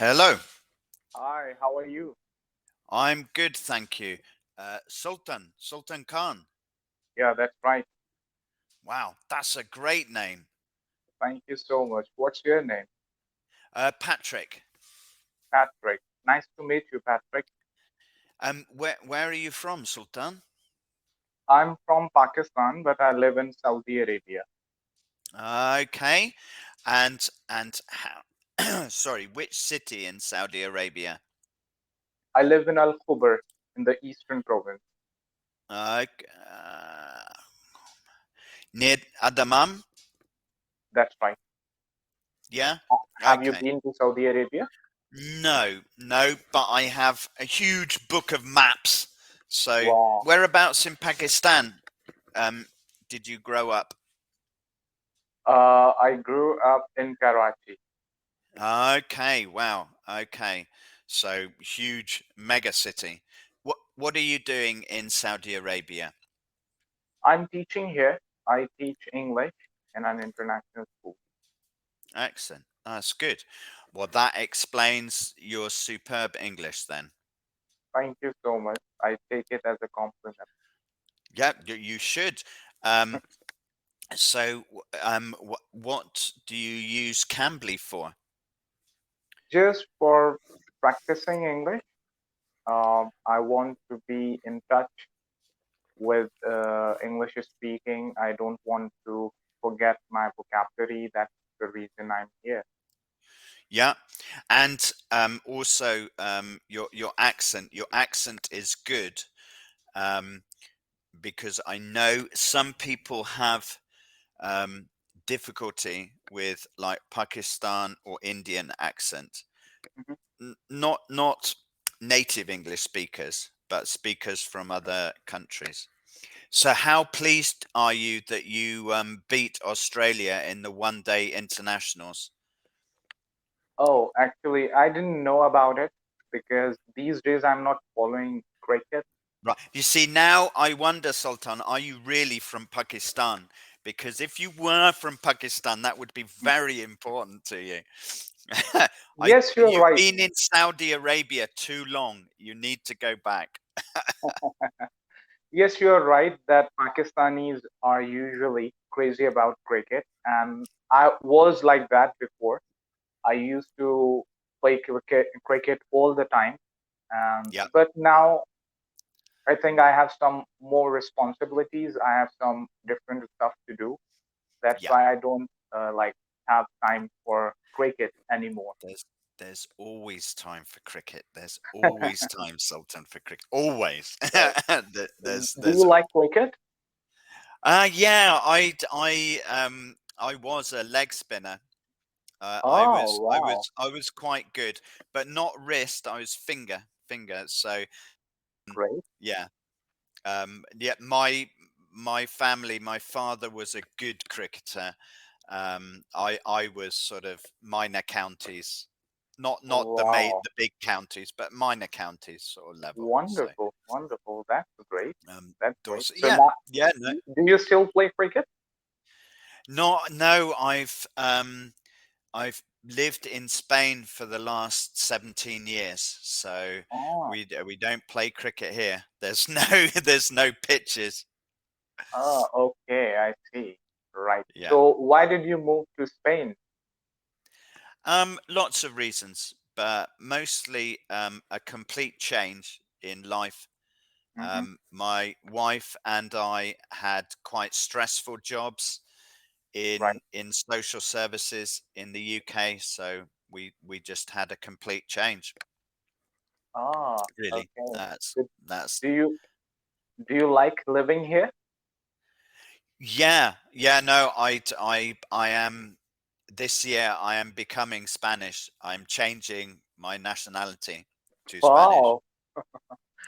Hello. Hi, how are you? I'm good, thank you. Sultan Khan. Yeah, that's right. Wow, that's a great name. Thank you so much. What's your name? Patrick. Patrick. Nice to meet you, Patrick. Where are you from, Sultan? I'm from Pakistan, but I live in Saudi Arabia. Okay, and how? Sorry, which city in Saudi Arabia? I live in Al Khubar in the eastern province. Uh, near Adamam. That's right. Yeah. Have you Okay. been to Saudi Arabia? No, no, but I have a huge book of maps. So, Wow. whereabouts in Pakistan did you grow up? I grew up in Karachi. Okay, wow. Okay. So huge mega city. What are you doing in Saudi Arabia? I'm teaching here. I teach English in an international school. Excellent. That's good. Well, that explains your superb English then. Thank you so much. I take it as a compliment. Yeah, you should. Um, what do you use Cambly for? Just for practicing English, I want to be in touch with English speaking. I don't want to forget my vocabulary. That's the reason I'm here. Yeah, and also your accent is good. Um, because I know some people have um, difficulty with like Pakistan or Indian accent. Mhm. Not native English speakers, but speakers from other countries. So, how pleased are you that you beat Australia in the one-day internationals? Oh, actually, I didn't know about it because these days I'm not following cricket. Right. You see, now I wonder, Sultan, are you really from Pakistan? Because if you were from Pakistan, that would be very important to you. Yes, you're You've right. been in Saudi Arabia too long. You need to go back. Yes, you're right that Pakistanis are usually crazy about cricket, and I was like that before. I used to play cricket all the time, and Yeah. but now I think I have some more responsibilities. I have some different stuff to do. That's Yeah. why I don't like have time for cricket anymore. There's there's always time for cricket. There's always time, Sultan, for cricket. Always. Right. Do There's you like cricket? yeah, I was a leg spinner. I Oh, was I wow. was I was quite good, but not wrist. I was finger. So Great. yeah, yeah. My family, my father was a good cricketer. I was sort of minor counties, not Wow. the big counties, but minor counties sort of level. So Wonderful. Wonderful. That's great. That's great. Dorset, So yeah, now, yeah. No, do you still play cricket? no. I've lived in Spain for the last 17 years, so Oh, we don't play cricket here. There's no there's no pitches. okay. I see. Right. Yeah. So why did you move to Spain? Lots of reasons, but mostly a complete change in life. Hmm. My wife and I had quite stressful jobs Right. in social services in the UK, so we just had a complete change. Ah, Really, okay. that's Good. that's Do you do you like living here? yeah, yeah, no, I am this year I am becoming Spanish. I'm changing my nationality to Spanish. Wow,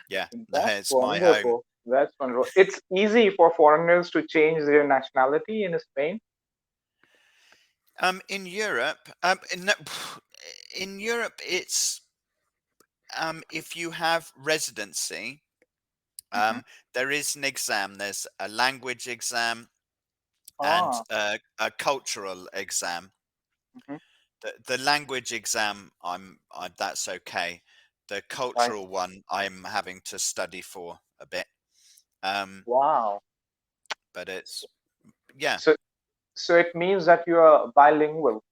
Yeah, no, that's it's my home. wonderful. That's wonderful. It's easy for foreigners to change their nationality in Spain. In Europe, in Europe, it's if you have residency, Hmm. there is an exam. There's a language exam and Ah, a cultural exam. hmm the language exam, that's okay. The Right. cultural one, I'm having to study for a bit. Um, Wow. but it's yeah. So so it means that you are bilingual.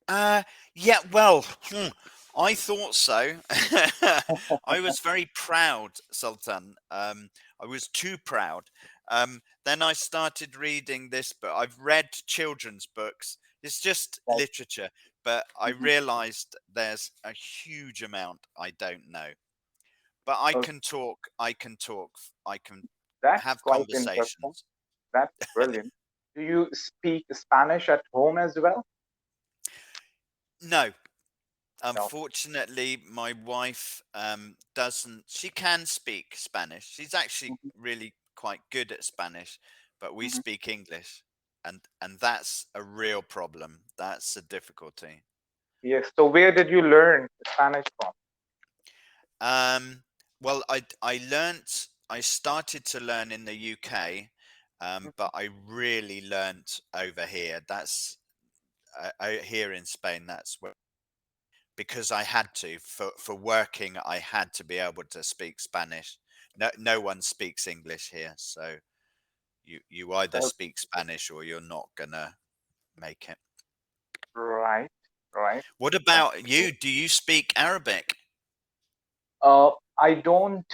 Uh, yeah, well, I thought so. I was very proud, Sultan. I was too proud. Then I started reading this book. I've read children's books. It's just Right. literature, but I Mhm. realized there's a huge amount I don't know. But I Oh, can talk. I can talk. I can that's have quite interesting. conversations. That's brilliant. Do you speak Spanish at home as well? No, No. unfortunately, my wife doesn't. She can speak Spanish. She's actually Mhm, really quite good at Spanish, but we mhm. speak English, and that's a real problem. That's a difficulty. Yes. So where did you learn Spanish from? Um, well, I learnt. I started to learn in the UK, Mhm. but I really learnt over here. That's here in Spain. That's where because I had to for working. I had to be able to speak Spanish. No one speaks English here, so you either Uh, speak Spanish or you're not gonna make it. right. Right. What That's about cool. you? Do you speak Arabic? I don't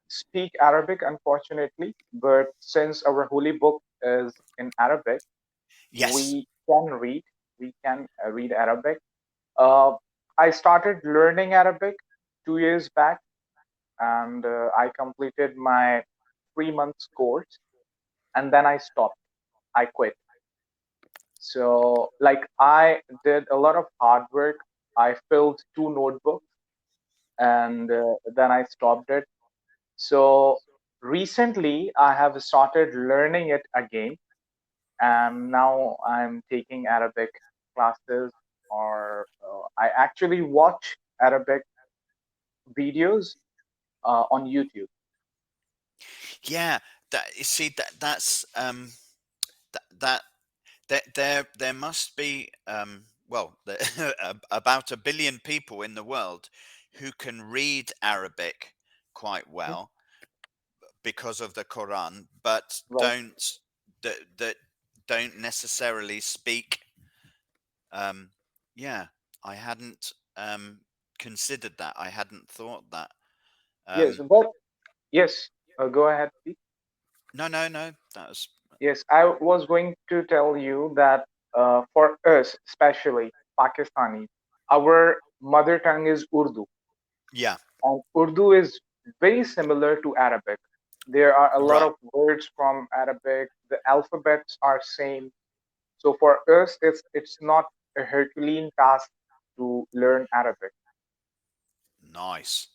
speak Arabic, unfortunately, but since our holy book is in Arabic, Yes. we can read. We can read Arabic. Uh, I started learning Arabic 2 years back, and I completed my 3 months course, and then I stopped. I quit. So, like, I did a lot of hard work. I filled 2 notebooks, and then I stopped it. So recently, I have started learning it again, and now I'm taking Arabic classes, or I actually watch Arabic videos on YouTube. Yeah. That you see that's that there must be well about 1 billion people in the world who can read Arabic quite Mhm. well because of the Quran, but Right. that don't necessarily speak. Um, yeah, I hadn't considered that. I hadn't thought that. Yes, Um, but yes, go ahead, please. no, no, no. That was Yes, I was going to tell you that for us, especially Pakistanis, our mother tongue is Urdu. yeah, And Urdu is very similar to Arabic. There are a lot right. of words from Arabic. The alphabets are same. So for us, it's not a Herculean task to learn Arabic. Nice.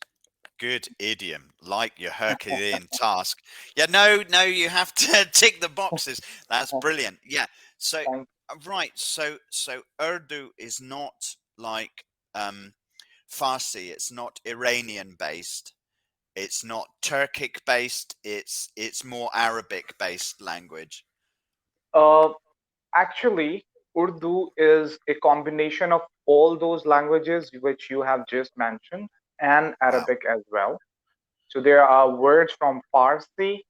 Good idiom, like your Herculean task. Yeah, no, no, you have to tick the boxes. That's brilliant. Yeah. So, Thank right. So Urdu is not like Farsi. It's not Iranian based. It's not Turkic based. It's more Arabic based language. uh, Actually, Urdu is a combination of all those languages which you have just mentioned and Wow. Arabic as well. So there are words from Farsi,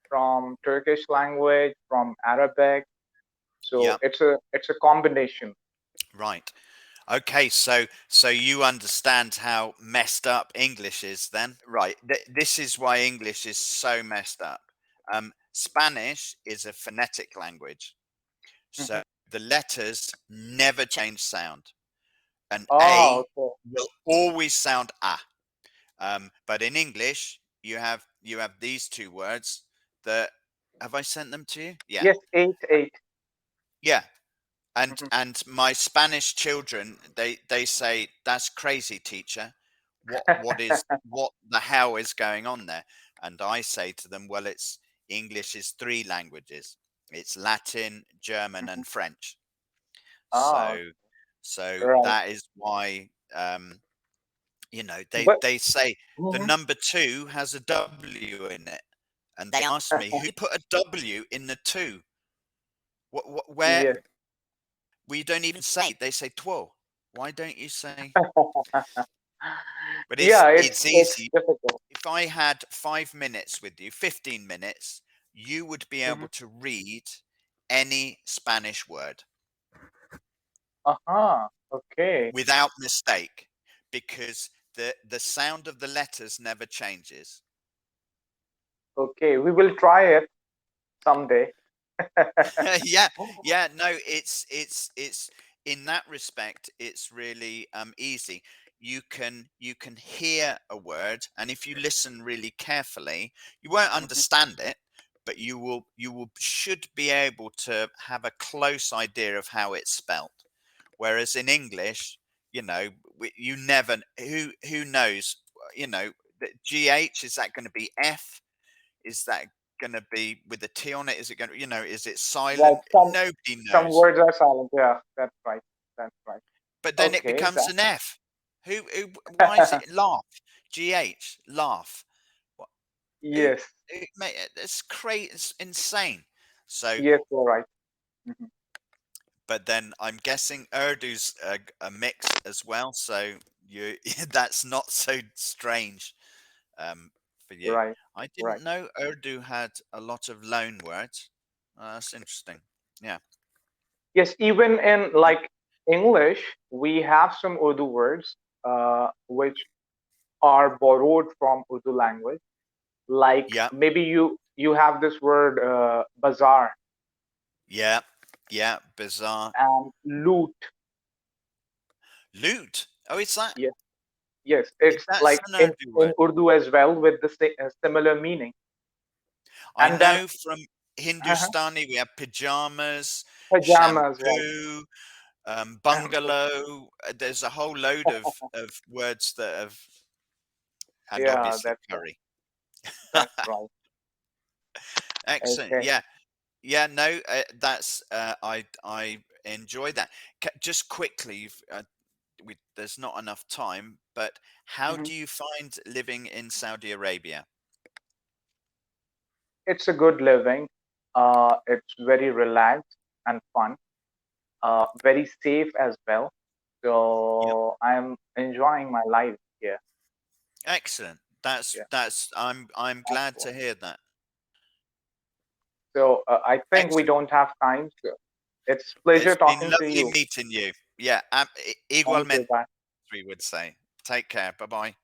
from Turkish language, from Arabic. So Yeah. it's a combination. Right. Okay, so you understand how messed up English is then? Right. This is why English is so messed up. Spanish is a phonetic language. Mhm. So the letters never change sound. An Oh, A okay. will always sound ah. But in English, you have these two words that have I sent them to you? Yeah. Yes, eight, eight. Yeah. and Mhm. and my Spanish children, they say, that's crazy, teacher. What the hell is going on there? And I say to them, well, it's English is three languages. It's Latin, German, Mhm. and French. Ah, So right. that is why they But they say the mhm. number two has a W in it, and they ask me, who put a W in the two? Where Yes, We don't even say. They say "two." Why don't you say? But Yeah, it's it's easy. difficult. If I had 5 minutes with you, 15 minutes, you would be Hmm. able to read any Spanish word Uh-huh. Okay. without mistake, because the sound of the letters never changes. Okay. We will try it someday. Yeah, yeah, no, it's in that respect it's really easy. You can hear a word, and if you listen really carefully, you won't Mhm. understand it, but you will should be able to have a close idea of how it's spelt. Whereas in English, you never, who knows, the GH, is that going to be F? Is that going to be with a T on it? Is it going to, is it Right. silent? Some Nobody some knows. words are silent. Yeah, that's right. That's right. But then it Okay. becomes an F. Why is it laugh? GH, laugh. What? Who, Yes. it's crazy. It's insane. So, Yes, you're right. Mhm. but then I'm guessing Urdu's a mix as well. So you, that's not so strange for you. Right. I Right. didn't know Urdu had a lot of loan words. That's interesting. Yeah. Yes, even in Yeah. like English, we have some Urdu words which are borrowed from Urdu language. Like Yeah. maybe you have this word bazaar Yeah. Yeah. Bizarre. and loot. Loot. Oh, it's that. Yes, yes, it's That's like an Urdu in word. Urdu as well with the similar meaning. I And then know from Hindustani we have pajamas, pajamas, right? shampoo, bungalow. There's a whole load of words that have, and Yeah, obviously right. curry. That's right. Excellent. Okay. Yeah. Yeah. No, that's I enjoy that. Just quickly, there's not enough time, but how Mhm. do you find living in Saudi Arabia? It's a good living. It's very relaxed and fun. Very safe as well. Yep. So I'm enjoying my life here. Excellent. That's Yeah, that's I'm that's glad what. to hear that. So I think we Excellent. don't have time. So it's pleasure It's been talking to lovely you. meeting you. Yeah, Thank you. igualmente, Bye. we would say. Take care. Bye bye.